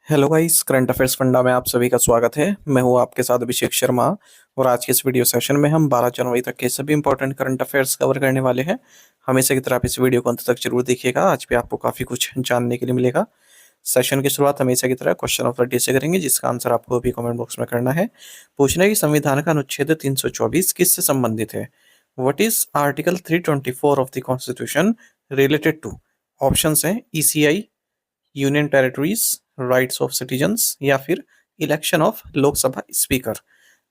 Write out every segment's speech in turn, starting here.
Hello guys, current affairs funda में आप सभी का स्वागत है। मैं हूं आपके साथ अभिषेक शर्मा। और आज के इस वीडियो सेशन में हम 12 जनवरी तक के सभी इंपॉर्टेंट करंट अफेयर्स कवर करने वाले हैं। हमेशा की तरह आप इस वीडियो को अंत तक जरूर देखिएगा। आज भी आपको काफी कुछ जानने के लिए मिलेगा। सेशन की शुरुआत हमेशा की तरह क्वेश्चन ऑफ द डे से करेंगे, जिसका आंसर आपको अभी कमेंट बॉक्स में करना है। पूछना है कि संविधान का अनुच्छेद 324 किससे संबंधित है? What is article 324 of the constitution related to? Option है ECI, union territories, rights of citizens या फिर इलेक्शन ऑफ लोकसभा स्पीकर।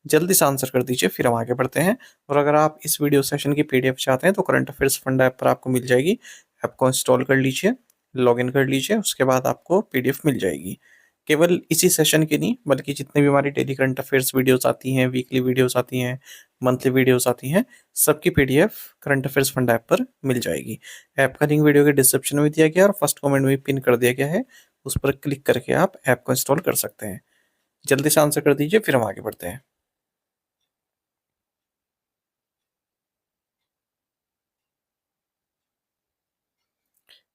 जल्दी से आंसर कर दीजिए, फिर हम आगे बढ़ते हैं। और अगर आप इस वीडियो सेशन की पीडीएफ चाहते हैं तो करंट अफेयर्स फंडा ऐप पर आपको मिल जाएगी। ऐप को इंस्टॉल कर लीजिए, लॉगिन कर लीजिए, उसके बाद आपको पीडीएफ मिल जाएगी। केवल इसी सेशन की नहीं, बल्कि जितने भी हमारी डेली करंट अफेयर्स वीडियोस आती हैं, वीकली वीडियोस आती हैं, मंथली वीडियोस आती हैं, सबकी PDF current affairs funda app पर मिल जाएगी। ऐप का लिंक वीडियो के डिस्क्रिप्शन में दिया गया है और फर्स्ट कमेंट में पिन कर दिया गया है। उस पर क्लिक करके आप ऐप को इंस्टॉल कर सकते हैं। जल्दी से आंसर कर दीजिए, फिर हम आगे बढ़ते हैं।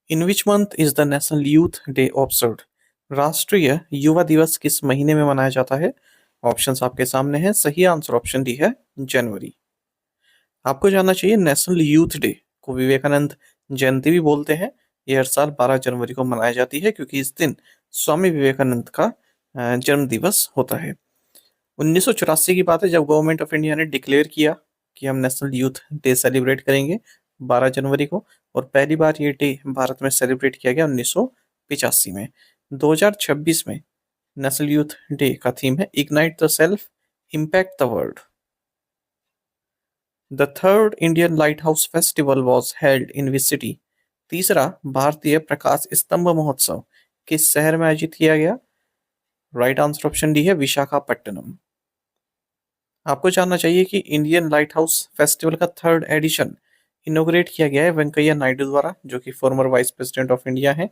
In which month is the National Youth Day observed? राष्ट्रीय युवा दिवस किस महीने में मनाया जाता है? ऑप्शंस आपके सामने हैं। सही आंसर ऑप्शन डी है जनवरी। आपको जानना चाहिए, नेशनल यूथ डे को विवेकानंद जयंती भी बोलते हैं। ये हर साल 12 जनवरी को मनाई जाती है, क्योंकि इस दिन स्वामी विवेकानंद का जन्म दिवस होता है। 1984 की बात है, जब गवर्नमेंट ऑफ इंडिया ने डिक्लेयर किया कि हम नेशनल यूथ डे सेलिब्रेट करेंगे 12 जनवरी को। और पहली बार ये डे भारत में सेलिब्रेट किया गया 1985 में। 2026 में नेशनल यूथ डे का थीम है ignite the self, impact the world. The third Indian light house festival was held in which city? तीसरा भारतीय प्रकाश स्तंभ महोत्सव किस शहर में आयोजित किया गया? राइट आंसर ऑप्शन डी है विशाखापट्टनम। आपको जानना चाहिए कि इंडियन लाइट हाउस फेस्टिवल का थर्ड एडिशन इनोग्रेट किया गया है वेंकैया नायडू द्वारा, जो कि farmer vice president of India हैं।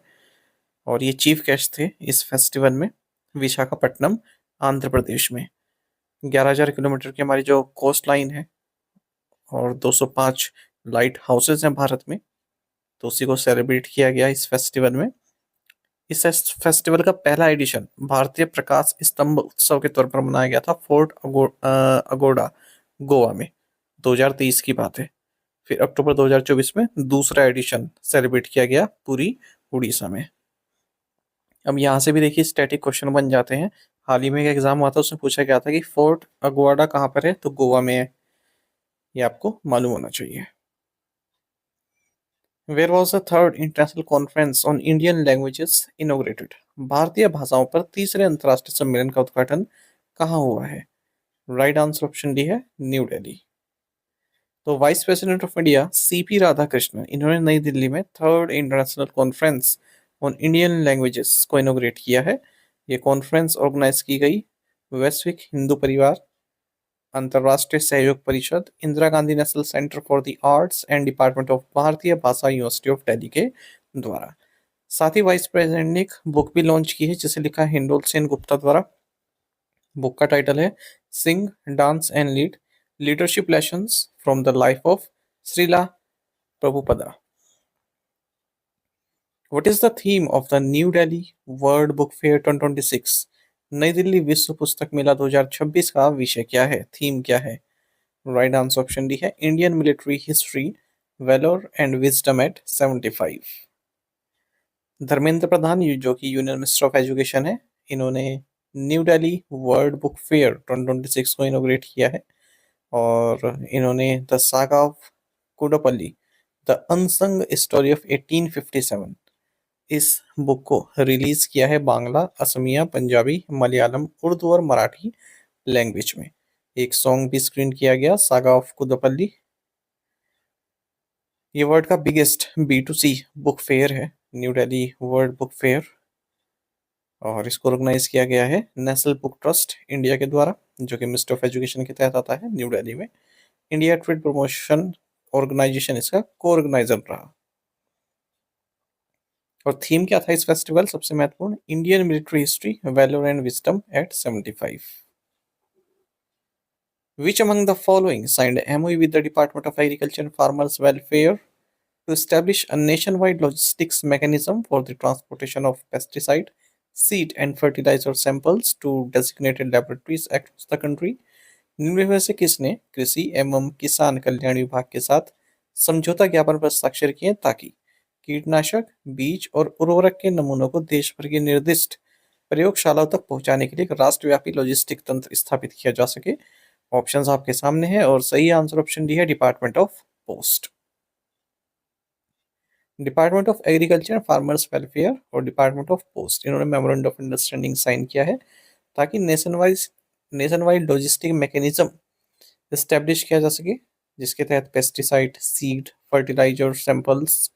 और ये चीफ गेस्ट थे इस फेस्टिवल में, विशाखापट्टनम, आंध्र प्रदेश में। 11,000 किलोमीटर की हमारी जो कोस्ट लाइन है और 205 लाइट हाउसेज हैं भारत में, तो उसी को सेलिब्रेट किया गया इस फेस्टिवल में। इस फेस्टिवल का पहला एडिशन भारतीय प्रकाश स्तंभ उत्सव के तौर पर मनाया गया था फोर्ट अगोडा, गोवा में। 2023 की बात है। फिर अक्टूबर 2024 में दूसरा एडिशन सेलिब्रेट किया गया पूरी उड़ीसा में। अब यहाँ से भी देखिए स्टैटिक क्वेश्चन बन जाते हैं। हाल ही में एक एग्जाम हुआ था, उसमें पूछा गया था कि फोर्ट अगोडा कहाँ पर है, तो गोवा में है। ये आपको मालूम होना चाहिए। Where was the third international conference on Indian languages inaugurated? भारतीय भाषाओं पर तीसरे अंतर्राष्ट्रीय सम्मेलन का उद्घाटन कहाँ हुआ है? राइट आंसर ऑप्शन डी है न्यू दिल्ली। तो vice president of India CP Radhakrishnan, इन्होंने नई दिल्ली में third international conference on Indian languages को इनोग्रेट किया है। ये कॉन्फ्रेंस ऑर्गेनाइज की गई वैश्विक हिंदू परिवार, अंतर्राष्ट्रीय सहयोग परिषद, Indira Gandhi national centre for the arts and department of भारतीय भाषा यूनिवर्सिटी ऑफ दिल्ली के द्वारा। साथ ही वाइस प्रेसिडेंट ने एक बुक भी लॉन्च की है, जिसे लिखा है हिंडोल सेन गुप्ता द्वारा। बुक का टाइटल है sing, dance and lead, leadership lessons from the life of Srila Prabhupada. What is the theme of the New Delhi World Book Fair 2026? Nai Delhi विश्व पुस्तक मेला 2026 का विषय क्या है, थीम क्या है? राइट आंसर ऑप्शन डी है Indian military history, valour and wisdom at 75। Dharmendra Pradhan, जो कि यूनियन मिनिस्टर ऑफ एजुकेशन है, इन्होंने New Delhi World Book Fair 2026 को इनोग्रेट किया है। और इन्होंने the saga of Kudapalli, the unsung story of 1857, इस बुक को रिलीज किया है बांग्ला, असमिया, पंजाबी, मलयालम, उर्दू और मराठी लैंग्वेज में। एक सॉन्ग भी स्क्रीन किया गया, सागा ऑफ कुदपल्ली। ये वर्ल्ड का बिगेस्ट B2C बुक फेयर है, new Delhi World Book fair. और इसको ऑर्गेनाइज किया गया है नेशनल बुक ट्रस्ट इंडिया के द्वारा, जो कि मिनिस्ट्री ऑफ एजुकेशन के तहत आता है न्यू दिल्ली में। इंडिया ट्रेड प्रमोशन ऑर्गेनाइजेशन इसका को ऑर्गेनाइजर रहा। और थीम क्या था इस फेस्टिवल, सबसे महत्वपूर्ण, Indian military history, valour and wisdom at 75। Which among the following signed MOU with the Department of Agriculture and Farmers Welfare to establish a nationwide logistics mechanism for the transportation of pesticide seed and fertilizer samples to designated laboratories across the country। निम्न में से किसने कृषि एवं किसान कल्याण विभाग के साथ समझौता ज्ञापन पर हस्ताक्षर किए ताकि कीटनाशक, बीज और उर्वरक के नमूनों को देश भर की निर्दिष्ट प्रयोगशालाओं तक पहुंचाने के लिए एक राष्ट्रव्यापी लॉजिस्टिक तंत्र स्थापित किया जा सके। ऑप्शंस आपके सामने हैं और सही आंसर ऑप्शन डी है department of post. Department of agriculture farmers welfare और डिपार्टमेंट ऑफ पोस्ट इन्होंने मेमोरेंडम ऑफ अंडरस्टैंडिंग साइन किया है ताकि nation wide logistic mechanism establish किया जा सके, जिसके तहत पेस्टिसाइड, सीड, फर्टिलाइजर सैंपल्स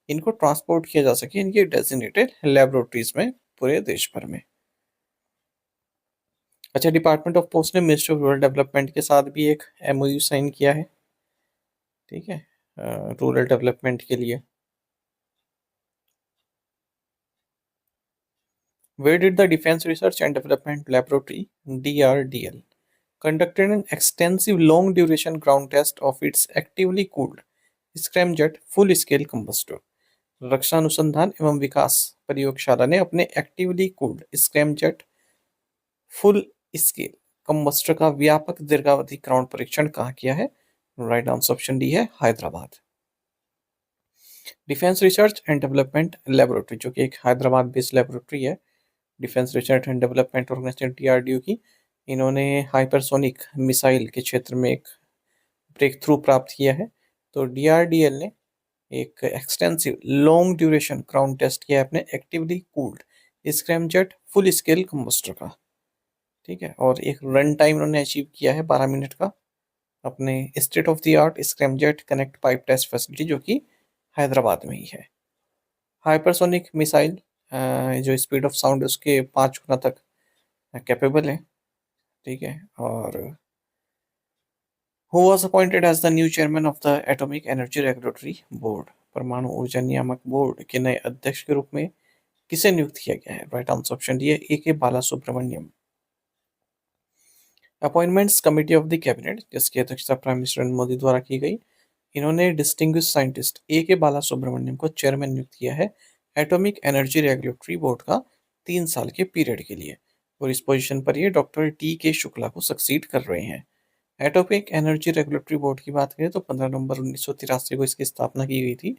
इनको ट्रांसपोर्ट किया जा सके इनके डेजिग्नेटेड लेबोरेटरीज में पूरे देश भर में। अच्छा, डिपार्टमेंट ऑफ पोस्ट ने मिनिस्ट्री ऑफ रूरल डेवलपमेंट के साथ भी एक एमओयू साइन किया है, ठीक है, रूरल डेवलपमेंट के लिए। Where did the Defense Research and Development Laboratory (DRDL) conducted an extensive long-duration ground test of its actively cooled scramjet full-scale combustor? रक्षा अनुसंधान एवं विकास प्रयोगशाला ने अपने actively cooled scramjet full scale combustor का व्यापक दीर्घावधि ग्राउंड परीक्षण कहाँ किया है? राइट आंसर ऑप्शन डी है Hyderabad. Defence research and development laboratory जो कि एक हैदराबाद बेस्ड लेबोरेटरी है, defence research and development organisation DRDO की, इन्होंने हाइपरसोनिक मिसाइल के क्षेत्र में एक ब्रेक थ्रू प्राप्त किया है। तो डीआरडीएल ने एक extensive long duration ground test किया है अपने actively cooled scramjet full scale combustor का, ठीक है, और एक रन टाइम उन्होंने अचीव किया है 12 मिनट का अपने state of the art scramjet connect pipe test facility जो कि हैदराबाद में ही है। हाइपरसोनिक मिसाइल जो स्पीड ऑफ साउंड उसके 5 गुना तक कैपेबल है, ठीक है। और who was appointed as the new chairman of the atomic energy regulatory board? परमाणु ऊर्जा नियामक बोर्ड के नए अध्यक्ष के रूप में किसे नियुक्त किया गया है? राइट आंसर ऑप्शन डी है A K Balasubramaniam. Appointments committee of the cabinet जिसकी अध्यक्षता प्राइम मिनिस्टर नरेंद्र मोदी द्वारा की गई, इन्होंने डिस्टिंग्विश साइंटिस्ट ए के बाला सुब्रमण्यम को चेयरमैन नियुक्त किया है एटॉमिक एनर्जी रेगुलेटरी बोर्ड का 3 साल के पीरियड के लिए, और इस पोजीशन पर ये डॉक्टर टी के शुक्ला को सक्सीड कर रहे हैं। एटॉमिक एनर्जी रेगुलेटरी बोर्ड की बात करें तो 15 नवंबर 1983 को इसकी स्थापना की गई थी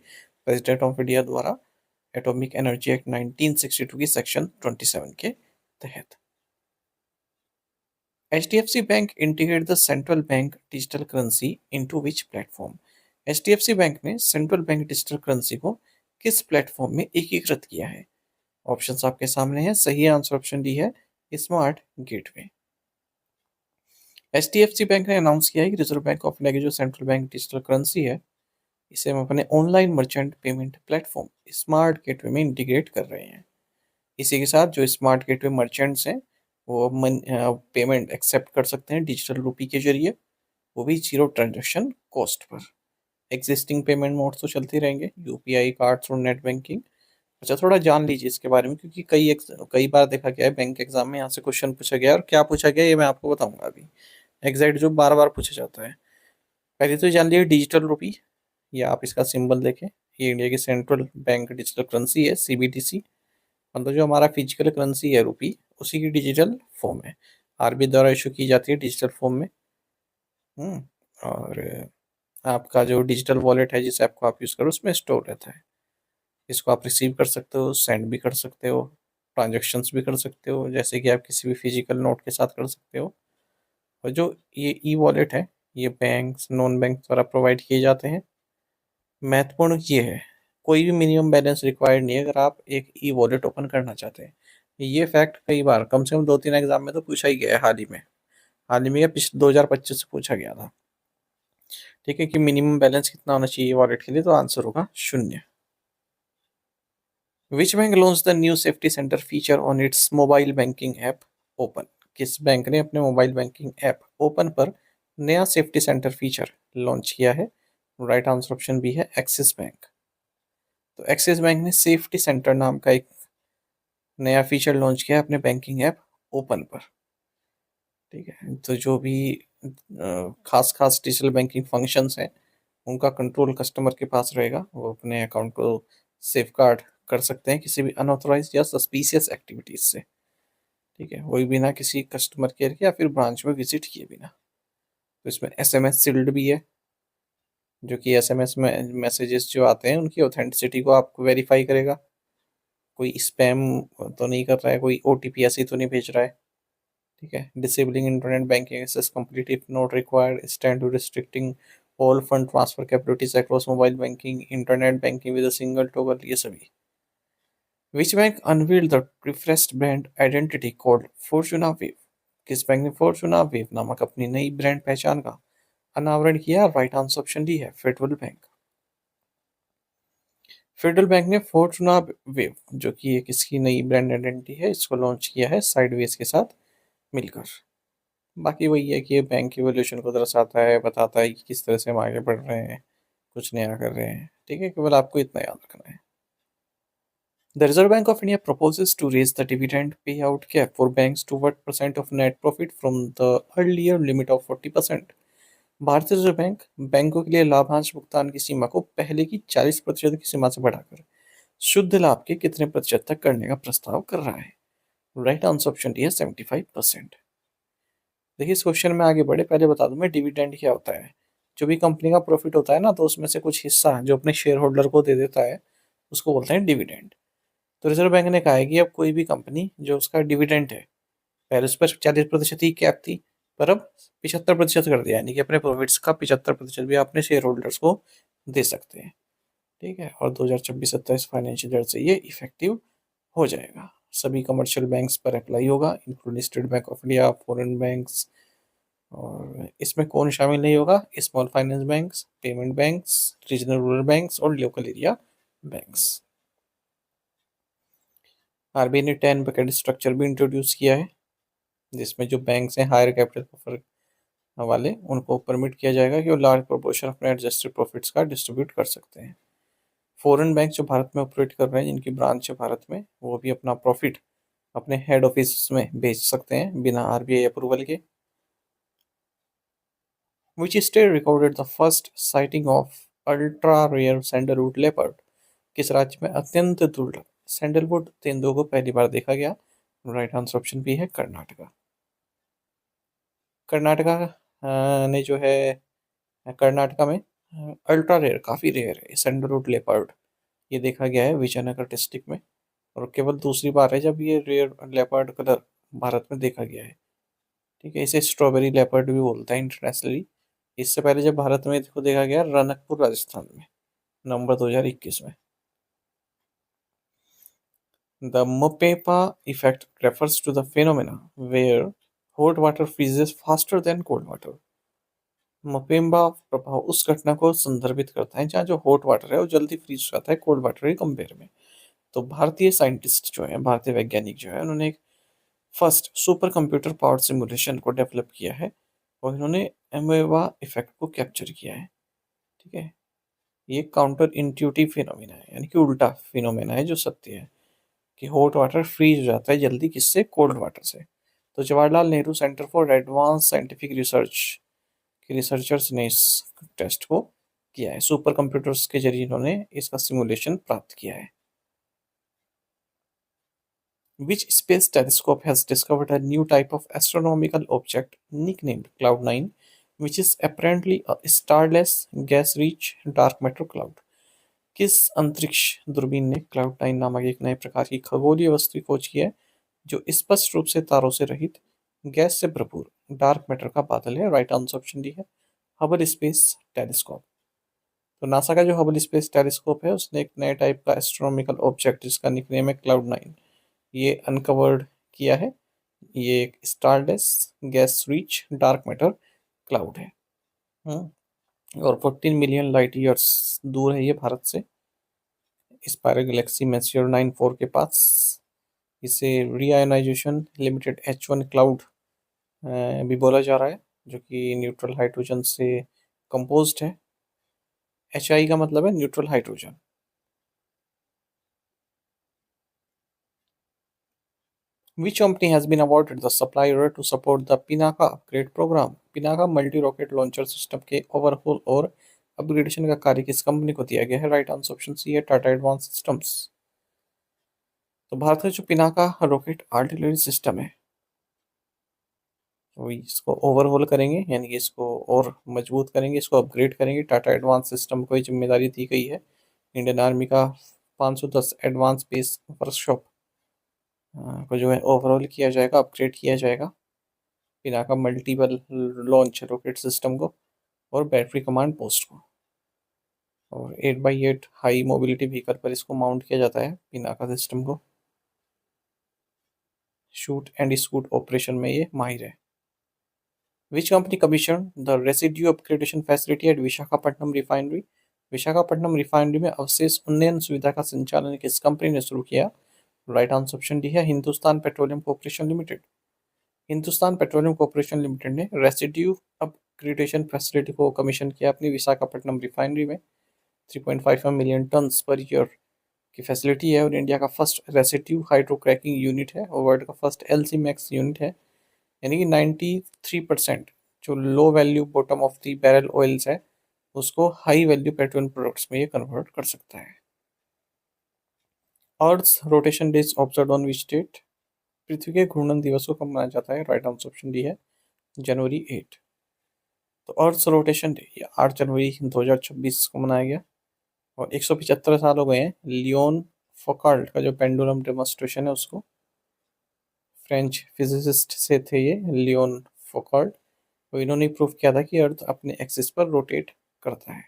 प्रेसिडेंट ऑफ इंडिया द्वारा एटॉमिक एनर्जी एक्ट 1962 की सेक्शन 27 के तहत। HDFC Bank integrate the central bank digital currency into which platform? HDFC bank ने सेंट्रल बैंक डिजिटल करेंसी को किस प्लेटफॉर्म में एकीकृत किया है? ऑप्शंस आपके सामने हैं, सही आंसर ऑप्शन डी है स्मार्ट गेटवे। HDFC बैंक ने अनाउंस किया है कि रिजर्व बैंक ऑफ इंडिया की जो सेंट्रल बैंक डिजिटल करेंसी है इसे हम अपने online merchant payment platform smart gateway में इंटीग्रेट कर रहे हैं। इसी के साथ जो स्मार्ट गेटवे मर्चेंट्स हैं वो पेमेंट एक्सेप्ट कर सकते हैं डिजिटल रूपी के जरिए, वो भी 0 transaction cost per. Existing payment mode तो चलते रहेंगे, यूपीआई, कार्ड्स और नेट बैंकिंग। अच्छा, थोड़ा जान लीजिए इसके बारे में क्योंकि कई बार देखा गया है बैंक एग्जाम में यहाँ से क्वेश्चन पूछा गया है, और क्या पूछा गया ये मैं आपको बताऊंगा अभी एग्जैक्ट जो बार बार पूछा जाता है। पहले तो जान लीजिए डिजिटल रूपी, या आप इसका सिंबल देखें, ये इंडिया की सेंट्रल बैंक डिजिटल करेंसी है सीबीडीसी, मतलब जो हमारा फिजिकल करेंसी है रूपी उसी की डिजिटल फॉर्म है, आरबीआई द्वारा इशू की जाती है डिजिटल फॉर्म में। और आपका जो डिजिटल वॉलेट है जिस ऐप को आप यूज़ करो उसमें स्टोर रहता है, इसको आप रिसीव कर सकते हो, सेंड भी कर सकते हो, ट्रांजेक्शन्स भी कर सकते हो जैसे कि आप किसी भी फिजिकल नोट के साथ कर सकते हो। और जो ये ई वॉलेट है ये बैंक नॉन बैंक द्वारा प्रोवाइड किए जाते हैं। महत्वपूर्ण ये है कोई भी मिनिमम बैलेंस रिक्वायर्ड नहीं है अगर आप एक ई वॉलेट ओपन करना चाहते हैं। ये फैक्ट कई बार कम से कम 2-3 एग्जाम में तो पूछा ही गया है, हाल ही में या पिछले 2025 से पूछा गया था, ठीक है, कि मिनिमम बैलेंस कितना होना चाहिए वॉलेट के लिए, तो आंसर होगा 0। Which bank launch the new safety centre feature on it's mobile banking app open? किस बैंक ने अपने मोबाइल बैंकिंग ऐप ओपन पर नया सेफ्टी सेंटर फीचर लॉन्च किया है? राइट आंसर ऑप्शन बी है एक्सिस बैंक। तो एक्सिस बैंक ने सेफ्टी सेंटर नाम का एक नया फीचर लॉन्च किया है अपने बैंकिंग ऐप ओपन पर, ठीक है। तो जो भी खास खास डिजिटल बैंकिंग फंक्शंस हैं उनका कंट्रोल कस्टमर के पास रहेगा, वो अपने अकाउंट को सेफ गार्ड कर सकते हैं किसी भी अनऑथराइज्ड या सस्पिशियस एक्टिविटीज से। ठीक है, वही बिना किसी कस्टमर केयर के या फिर ब्रांच में विजिट किए बिना। तो इसमें एसएमएस सील्ड भी है, जो कि एसएमएस में मैसेजेस जो आते हैं उनकी ऑथेंटिसिटी को आपको वेरीफाई करेगा। कोई स्पैम तो नहीं कर रहा है, कोई ओटीपी ऐसे ही तो नहीं भेज रहा है। ठीक है, disabling internet banking access complete if not required, stand to restricting all fund transfer capabilities across mobile banking, internet banking with a single toggle, ये सभी। Which bank unveiled the refreshed brand identity called Fortuna wave? किस bank ने Fortuna wave नामक अपनी नई brand पहचान का अनावरण किया? राइट आंसर ऑप्शन डी है फेडरल बैंक। फेडरल बैंक ने फॉर्चूना वेव, जो कि एक इसकी नई ब्रांड आइडेंटिटी है, इसको लॉन्च किया है साइडवेज के साथ मिलकर। बाकी वही है कि ये बैंक की वैल्यूएशन को दर्शाता है, बताता है कि किस तरह से हम आगे बढ़ रहे हैं, कुछ नया कर रहे हैं। ठीक है, केवल आपको इतना याद रखना है। The Reserve Bank of India proposes to raise the dividend payout cap for banks to what percent of net profit from the earlier limit of 40%? भारतीय रिजर्व बैंक बैंकों के लिए लाभांश भुगतान की सीमा को पहले की 40% की सीमा से बढ़ाकर शुद्ध लाभ के कितने प्रतिशत तक करने का प्रस्ताव कर रहा है? राइट आंसर ऑप्शन डी है 75%। देखिए, इस क्वेश्चन में आगे बढ़े पहले बता दूं मैं डिविडेंड क्या होता है। जो भी कंपनी का प्रॉफिट होता है ना, तो उसमें से कुछ हिस्सा जो अपने शेयर होल्डर को दे देता है, उसको बोलते हैं डिविडेंड। तो रिजर्व बैंक ने कहा है कि अब कोई भी कंपनी जो उसका डिविडेंड है, पहले उस पर 40% ही कैप थी, पर अब 75% कर दिया, यानी कि अपने प्रॉफिट्स का 75% भी अपने शेयर होल्डर्स को दे सकते हैं। ठीक है, और 2026-27 फाइनेंशियल ईयर से ये इफेक्टिव हो जाएगा। सभी कमर्शियल बैंक्स पर अप्लाई होगा, including state bank of India, foreign banks. और इसमें कौन शामिल नहीं होगा? Small finance banks, payment banks, regional rural banks और लोकल एरिया बैंक्स। आरबीआई ने 10 बकेट स्ट्रक्चर भी इंट्रोड्यूस किया है, जिसमें जो बैंक्स हैं हायर कैपिटल बफर वाले, उनको परमिट किया जाएगा कि वो लार्ज प्रोपोर्शन अपने एडजस्टेड प्रॉफिट्स का डिस्ट्रीब्यूट कर सकते हैं। फॉरेन बैंक जो भारत में ऑपरेट कर रहे हैं, जिनकी ब्रांच है भारत में, वो भी अपना प्रॉफिट अपने हेड ऑफिस में भेज सकते हैं बिना आरबीआई अप्रूवल के। Which state recorded the first sighting of ultra rare sandalwood leopard? किस राज्य में अत्यंत दुर्लभ सैंडलवुड तेंदुओं को पहली बार देखा गया? राइट आंसर ऑप्शन बी है कर्नाटका। कर्नाटका ने जो है, कर्नाटका में अल्ट्रा रेयर, काफ़ी रेयर है सैंडलवुड लेपर्ड, ये देखा गया है विजयनगर डिस्ट्रिक्ट में। और केवल दूसरी बार है जब ये रेयर लेपर्ड कलर भारत में देखा गया है। ठीक है, इसे स्ट्रॉबेरी लेपर्ड भी बोलते हैं इंटरनेशनली। इससे पहले जब भारत में इसको देखा गया रनकपुर राजस्थान में नवंबर 2021 में। The Mpemba effect refers to the phenomena where hot water freezes faster than cold water. Mpemba प्रभाव उस घटना को संदर्भित करता है जहाँ जो हॉट वाटर है वो जल्दी फ्रीज हो जाता है कोल्ड वाटर के कंपेयर में। तो भारतीय साइंटिस्ट जो है, भारतीय वैज्ञानिक जो है, उन्होंने एक first super computer powered simulation को डेवलप किया है और इन्होंने एमोएबा इफेक्ट को कैप्चर किया है। ठीक है, ये काउंटर इंट्यूटिव फिनोमेना है, यानी कि उल्टा फिनोमेना है जो सत्य है कि हॉट वाटर फ्रीज हो जाता है जल्दी, किससे? कोल्ड वाटर से। तो Jawaharlal Nehru centre for advance scientific research के रिसर्चर्स ने इस टेस्ट को किया है, सुपर कंप्यूटर्स के जरिए इन्होंने इसका सिमुलेशन प्राप्त किया है। Which space telescope has discovered a new type of astronomical object nicknamed Cloud9, which is apparently a starless, gas-rich dark matter cloud? किस अंतरिक्ष दूरबीन ने क्लाउड 9 नामक एक नए प्रकार की खगोलीय वस्तु की खोज की है, जो स्पष्ट रूप से तारों से रहित, गैस से भरपूर डार्क मैटर का बादल है? राइट आंसर ऑप्शन डी है हबल स्पेस टेलीस्कोप। तो नासा का जो हबल स्पेस टेलीस्कोप है, उसने एक नए टाइप का एस्ट्रोनॉमिकल ऑब्जेक्ट जिसका निकनेम है क्लाउड 9, ये अनकवर्ड किया है। ये एक starless, gas rich dark matter cloud है। और 14 मिलियन लाइट ईयर्स दूर है ये भारत से, स्पाइरल गैलेक्सी मेसियर 94 के पास। इसे रीआयोनाइजेशन लिमिटेड H1 क्लाउड भी बोला जा रहा है, जो कि न्यूट्रल हाइड्रोजन से कंपोज्ड है। HI का मतलब है neutral hydrogen. Which company has been awarded the supply order to support the Pinaka upgrade program? Pinaka multi rocket launcher system के ओवरहोल और अपग्रेडेशन का कार्य किस कंपनी को दिया गया है? राइट आंसर ऑप्शन सी है टाटा एडवांस सिस्टम्स। तो भारत का जो पिनाका रॉकेट आर्टिलरी सिस्टम है, तो इसको ओवरहॉल करेंगे, यानी कि इसको और मजबूत करेंगे, इसको अपग्रेड करेंगे। टाटा एडवांस सिस्टम को ये जिम्मेदारी दी गई है। इंडियन आर्मी का 510 एडवांस बेस वर्कशॉप को जो है ओवरऑल किया जाएगा, अपग्रेड किया जाएगा Pinaka multiple launch rocket system को और बैटरी कमांड पोस्ट को। और 8x8 हाई मोबिलिटी व्हीकल पर इसको माउंट किया जाता है पिनाका सिस्टम को। शूट एंड स्कूट ऑपरेशन में ये माहिर है। Which company commission the residue upgradation facility eight Visakhapatnam refinery? Visakhapatnam refinery में अवशेष उन्नयन सुविधा का संचालन किस कंपनी ने शुरू किया? राइट आंसर ऑप्शन डी है Hindustan petroleum corporation limited. Hindustan petroleum corporation limited ने रेसिड्यू अपग्रेडेशन फैसिलिटी को कमीशन किया अपनी विशाखापट्टनम रिफाइनरी में। 3.5 मिलियन टन पर ईयर की फैसिलिटी है और इंडिया का फर्स्ट रेसिड्यू हाइड्रोक्रैकिंग यूनिट है और वर्ल्ड का फर्स्ट एलसी मैक्स यूनिट है। यानी कि 93% जो low value bottom of the barrel oils है उसको हाई वैल्यू पेट्रोलियम प्रोडक्ट्स में ये कन्वर्ट कर सकता है। Earth rotation days observe on which date? पृथ्वी के घूर्णन दिवस को कब मनाया जाता है? राइट आंसर ऑप्शन डी है जनवरी 8। तो अर्थ रोटेशन डे ये 8 जनवरी 2026 को मनाया गया और 175 साल हो गए हैं लियोन फोकाल्ट का जो पेंडुलम डेमोन्स्ट्रेशन है उसको। फ्रेंच फिजिसिस्ट से थे ये लियोन फोकाल्ट, तो इन्होंने प्रूव किया था कि अर्थ अपने एक्सिस पर रोटेट करता है।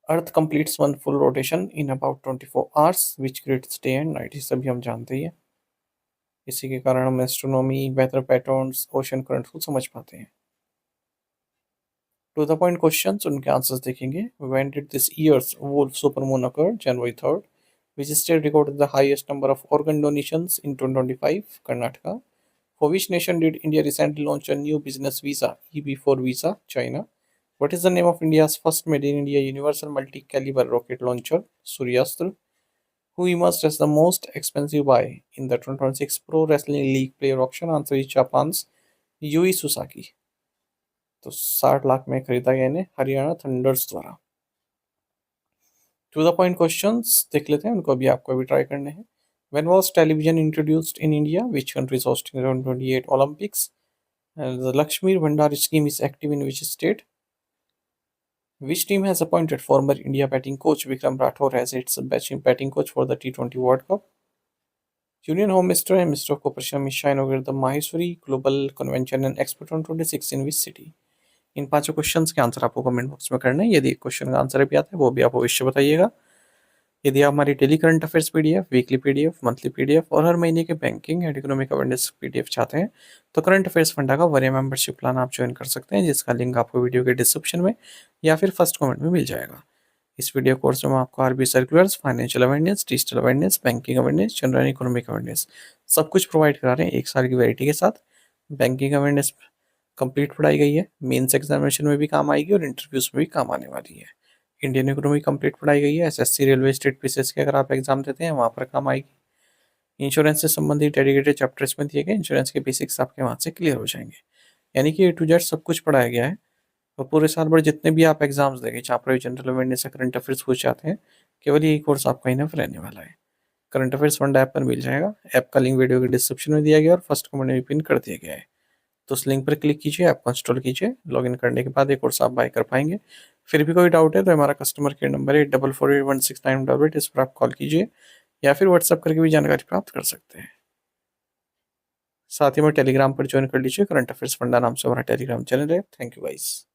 Earth completes one full rotation in about 24 hours which creates day and night, ये सभी हम जानते ही हैं। इसी के कारण हम astronomy, weather patterns, ocean current को समझ पाते हैं। टू द पॉइंट क्वेश्चंस, उनके आंसर्स देखेंगे। When did this year's wolf supermoon occur? January 3rd। Which state recorded the highest number of organ donations in 2025? Karnataka. For which nation did India recently launch a new business visa, EB4 visa? China. What is the name of India's first made in India universal multi-caliber rocket launcher? Suryastra. Who emerged as the most expensive buy in the 2026 Pro Wrestling League player auction? Answer is Japan's Yui Susaki. तो 60 लाख में खरीदा गया इन्हें Haryana thunder's द्वारा। To the point questions देख लेते हैं, उनको भी आपको भी ट्राई करने हैं। When was television introduced in India? Which country is hosting the 2028 Olympics? The Lakshmi Bhandar scheme is active in which state? Which team has appointed former India batting coach Vikram Rathore as its batting coach for the T20 World Cup? Union Home Minister and Minister of Cooperation Amit Shah inaugurated the Maheshwari Global Convention and Expo 2026 in which city? इन पांचों questions के answer आपको comment box में करना है। यदि question का answer भी आता है वो भी आप अवश्य बताइएगा। यदि आप हमारी daily current affairs PDF, weekly PDF, monthly PDF और हर महीने के banking and economic awareness PDF चाहते हैं तो करंट अफेयर्स फंडा का वरीय मेंबरशिप प्लान आप ज्वाइन कर सकते हैं, जिसका लिंक आपको वीडियो के डिस्क्रिप्शन में या फिर फर्स्ट कमेंट में मिल जाएगा। इस वीडियो कोर्स में हम आपको RBI circulars, financial awareness, digital awareness, banking awareness, general economic awareness सब कुछ प्रोवाइड करा रहे हैं एक साल की वैलिडिटी के साथ। बैंकिंग अवेयरनेस कंप्लीट पढ़ाई गई है, मेंस एग्जामिनेशन में भी काम आएगी और इंटरव्यूज में भी काम आने वाली है। इंडियन इकोनॉमी कंप्लीट पढ़ाई गई है, एसएससी, रेलवे, स्टेट पीसीएस के अगर आप एग्जाम देते हैं वहाँ पर काम आएगी। इंश्योरेंस से संबंधित डेडिकेटेड चैप्टर्स में दिए गए इंश्योरेंस के बेसिक्स आपके वहाँ से क्लियर हो जाएंगे। यानी कि ए टू जेड सब कुछ पढ़ाया गया है। और पूरे साल भर जितने भी आप एग्जाम्स देंगे जहाँ पर जनरल अवेयरनेस से करंट अफेयर्स पूछ जाते हैं, केवल यही कोर्स आपका इनफ रहने वाला है। करंट अफेयर्स फंड ऐप पर मिल जाएगा। ऐप का लिंक वीडियो के डिस्क्रिप्शन में दिया गया और फर्स्ट कमेंट में पिन कर दिया गया है। तो उस लिंक पर क्लिक कीजिए, ऐप को इंस्टॉल कीजिए। लॉगिन करने के बाद एक कोर्स आप बाय कर पाएंगे। फिर भी कोई डाउट है तो हमारा कस्टमर केयर नंबर है 44816988, इस पर आप कॉल कीजिए या फिर व्हाट्सएप करके भी जानकारी प्राप्त कर सकते हैं। साथ ही में टेलीग्राम पर ज्वाइन कर लीजिए, करंट अफेयर्स फंडा नाम से हमारा टेलीग्राम चैनल है। Thank you guys.